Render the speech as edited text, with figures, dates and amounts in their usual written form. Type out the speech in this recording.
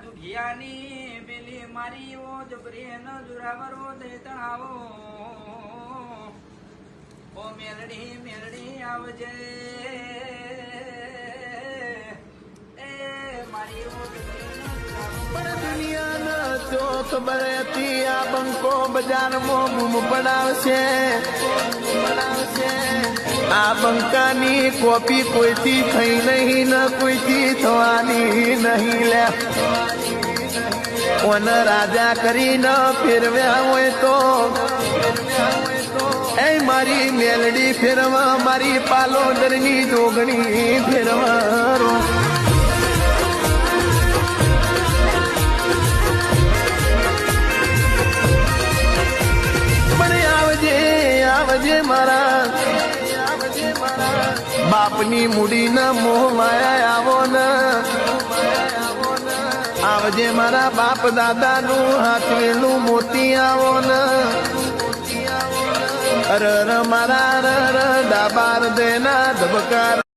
દુધિયાની પેલી મારી ઓ જબરી ન જુરાવરો દે તણાવો ઓ મેલડી મેલડી આવજે એ મારી ઓ દુનિયાના જો ખબર હતી આ બંકો બજારમાં બૂમ પડાવશે આ બંકાની કોપી કોઈથી થઈ નહીં ને કોઈથી થવાની નહીં લે ઓને રાજા કરીને ફેરવ્યા હોય તો એ મારી મેલડી ફેરવા મારી પાલોદરની જોગણી ફેરવા આવજે મારા બાપની મૂડી ના મોહ માયા આવો ને આવજે મારા બાપ દાદા નું હાથવેલું મોતી આવો ને અર મારા ડાબાર દેના ધબકાર